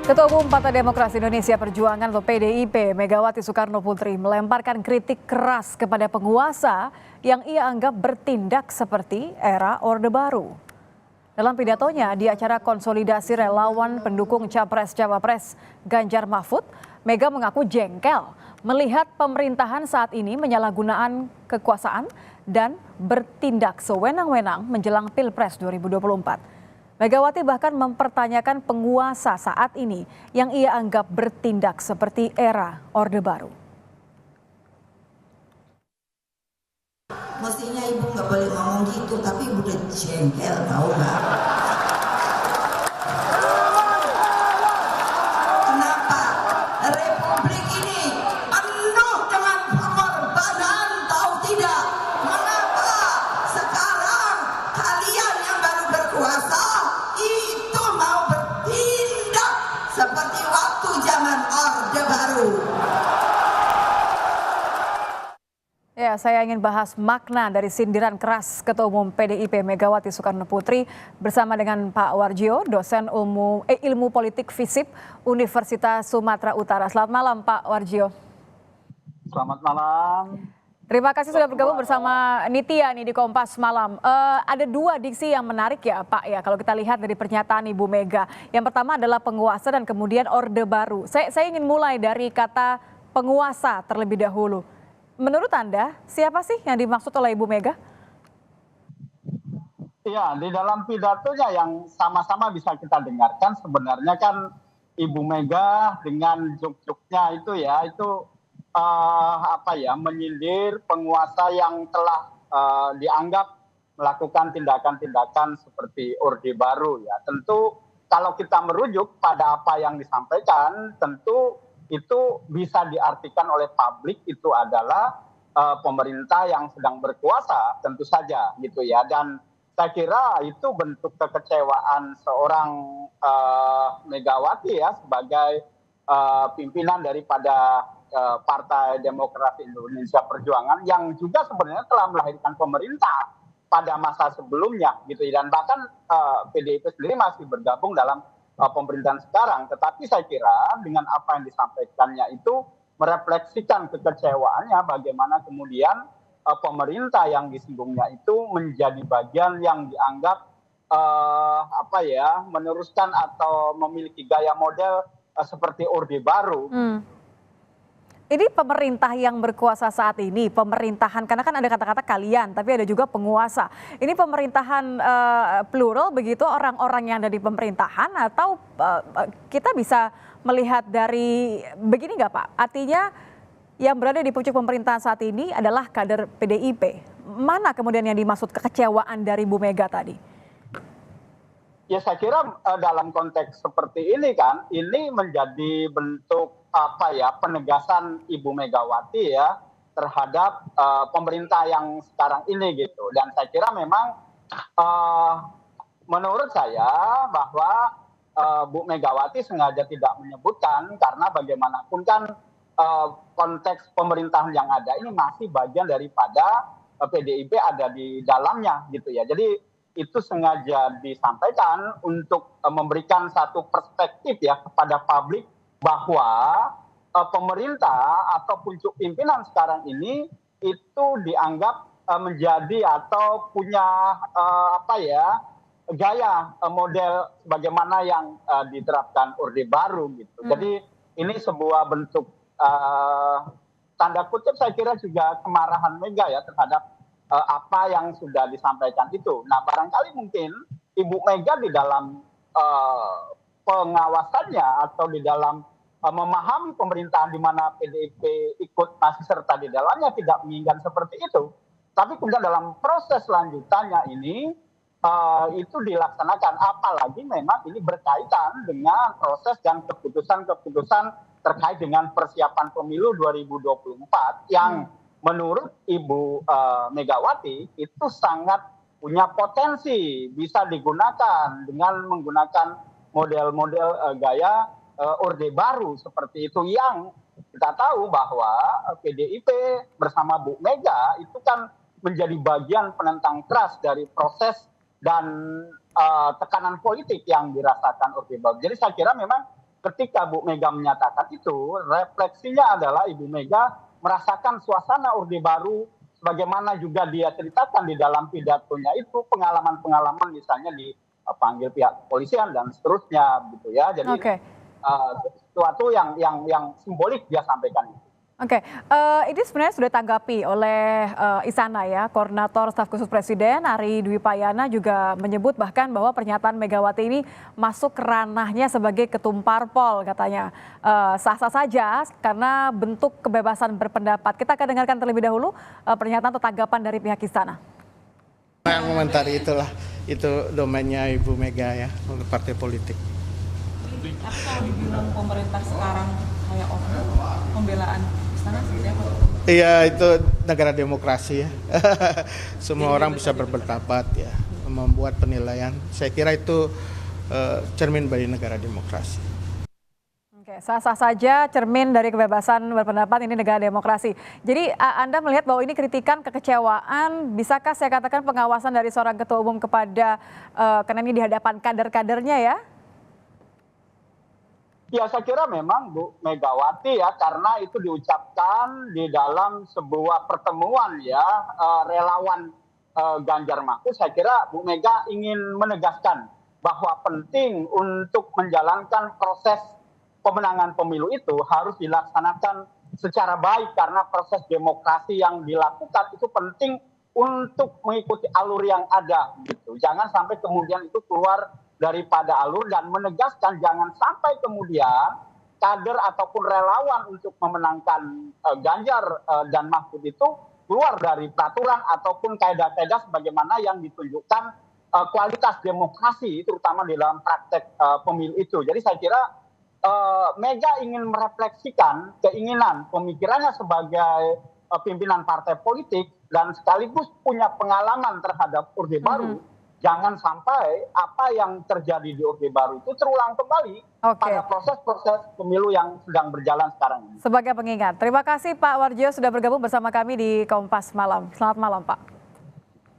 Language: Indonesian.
Ketua Umum Partai Demokrasi Indonesia Perjuangan atau PDIP, Megawati Soekarno Putri melemparkan kritik keras kepada penguasa yang ia anggap bertindak seperti era Orde Baru. Dalam pidatonya di acara konsolidasi relawan pendukung Capres-Cawapres Ganjar Mahfud, Mega mengaku jengkel melihat pemerintahan saat ini menyalahgunaan kekuasaan dan bertindak sewenang-wenang menjelang Pilpres 2024. Megawati bahkan mempertanyakan penguasa saat ini yang ia anggap bertindak seperti era Orde Baru. Mestinya ibu nggak boleh ngomong gitu, tapi ibu udah jengkel, tahu nggak? Kenapa Republik ini penuh dengan pengorbanan, tahu tidak? Mengapa sekarang kalian yang baru berkuasa itu mau bertindak seperti waktu zaman Orde Baru? Ya, saya ingin bahas makna dari sindiran keras Ketua Umum PDIP Megawati Soekarno Putri bersama dengan Pak Warjio, dosen ilmu politik FISIP Universitas Sumatera Utara. Selamat malam Pak Warjio. Selamat malam. Terima kasih sudah bergabung bersama Nitya nih di Kompas Malam. Ada dua diksi yang menarik ya Pak ya kalau kita lihat dari pernyataan Ibu Mega. Yang pertama adalah penguasa dan kemudian Orde Baru. Saya ingin mulai dari kata penguasa terlebih dahulu. Menurut Anda, siapa sih yang dimaksud oleh Ibu Mega? Iya, di dalam pidatonya yang sama-sama bisa kita dengarkan sebenarnya kan Ibu Mega dengan juk-juknya itu ya, itu menyindir penguasa yang telah dianggap melakukan tindakan-tindakan seperti Orde Baru ya. Tentu kalau kita merujuk pada apa yang disampaikan, tentu itu bisa diartikan oleh publik itu adalah pemerintah yang sedang berkuasa tentu saja gitu ya, dan saya kira itu bentuk kekecewaan seorang Megawati ya sebagai pimpinan daripada Partai Demokrasi Indonesia Perjuangan yang juga sebenarnya telah melahirkan pemerintah pada masa sebelumnya gitu ya, dan bahkan PDIP sendiri masih bergabung dalam pemerintahan sekarang. Tetapi saya kira dengan apa yang disampaikannya itu merefleksikan kekecewaannya bagaimana kemudian pemerintah yang disinggungnya itu menjadi bagian yang dianggap meneruskan atau memiliki gaya model seperti Orde Baru. Ini pemerintah yang berkuasa saat ini, pemerintahan, karena kan ada kata-kata kalian, tapi ada juga penguasa. Ini pemerintahan plural begitu, orang-orang yang ada di pemerintahan, atau kita bisa melihat dari begini nggak Pak? Artinya yang berada di pucuk pemerintahan saat ini adalah kader PDIP. Mana kemudian yang dimaksud kekecewaan dari Bu Mega tadi? Ya saya kira dalam konteks seperti ini kan, ini menjadi bentuk penegasan Ibu Megawati ya terhadap pemerintah yang sekarang ini gitu. Dan saya kira memang menurut saya bahwa Bu Megawati sengaja tidak menyebutkan karena bagaimanapun kan konteks pemerintahan yang ada ini masih bagian daripada PDIP ada di dalamnya gitu ya. Jadi itu sengaja disampaikan untuk memberikan satu perspektif ya kepada publik bahwa pemerintah atau pucuk pimpinan sekarang ini itu dianggap menjadi atau punya gaya model bagaimana yang diterapkan Orde Baru gitu. Jadi ini sebuah bentuk tanda kutip saya kira juga kemarahan Mega ya terhadap apa yang sudah disampaikan itu. Nah barangkali mungkin Ibu Mega di dalam pengawasannya atau di dalam memahami pemerintahan di mana PDIP ikut masih serta di dalamnya tidak menginginkan seperti itu. Tapi kemudian dalam proses lanjutannya ini itu dilaksanakan, apalagi memang ini berkaitan dengan proses dan keputusan-keputusan terkait dengan persiapan pemilu 2024 yang menurut Ibu Megawati itu sangat punya potensi bisa digunakan dengan menggunakan model-model gaya Orde Baru seperti itu, yang kita tahu bahwa PDIP bersama Bu Mega itu kan menjadi bagian penentang keras dari proses dan tekanan politik yang dirasakan Orde Baru. Jadi saya kira memang ketika Bu Mega menyatakan itu, refleksinya adalah Ibu Mega merasakan suasana Orde Baru sebagaimana juga dia ceritakan di dalam pidatonya itu pengalaman-pengalaman misalnya dipanggil pihak kepolisian dan seterusnya gitu ya. Jadi Oke. sesuatu yang simbolik dia sampaikan itu. Oke, ini sebenarnya sudah ditanggapi oleh Istana ya, Koordinator Staf Khusus Presiden Ari Dwi Payana juga menyebut bahkan bahwa pernyataan Megawati ini masuk ranahnya sebagai ketum parpol katanya. Sah-sah saja karena bentuk kebebasan berpendapat. Kita akan dengarkan terlebih dahulu pernyataan atau tanggapan dari pihak Istana. Yang komentari itulah, itu domainnya Ibu Mega ya, untuk partai politik. Tapi kalau dibilang pemerintah sekarang kayak pembelaan Istana seperti apa? Iya, itu negara demokrasi ya. Semua orang bisa berpendapat ya, membuat penilaian. Saya kira itu cermin dari negara demokrasi. Oke, sah-sah saja cermin dari kebebasan berpendapat, ini negara demokrasi. Jadi Anda melihat bahwa ini kritikan, kekecewaan, bisakah saya katakan pengawasan dari seorang ketua umum kepada karena ini di hadapan kader-kadernya ya? Ya saya kira memang Bu Megawati ya, karena itu diucapkan di dalam sebuah pertemuan ya, relawan Ganjar Mahfud. Saya kira Bu Mega ingin menegaskan bahwa penting untuk menjalankan proses pemenangan pemilu itu harus dilaksanakan secara baik, karena proses demokrasi yang dilakukan itu penting untuk mengikuti alur yang ada gitu. Jangan sampai kemudian itu keluar daripada alur, dan menegaskan jangan sampai kemudian kader ataupun relawan untuk memenangkan Ganjar dan Mahfud itu keluar dari peraturan ataupun kaedah-kaedah sebagaimana yang ditunjukkan kualitas demokrasi terutama di dalam praktek pemilu itu. Jadi saya kira Mega ingin merefleksikan keinginan pemikirannya sebagai pimpinan partai politik dan sekaligus punya pengalaman terhadap Orde Baru. Jangan sampai apa yang terjadi di Orde Baru itu terulang kembali pada proses-proses pemilu yang sedang berjalan sekarang ini. Sebagai pengingat, terima kasih Pak Warjo sudah bergabung bersama kami di Kompas Malam. Selamat malam Pak.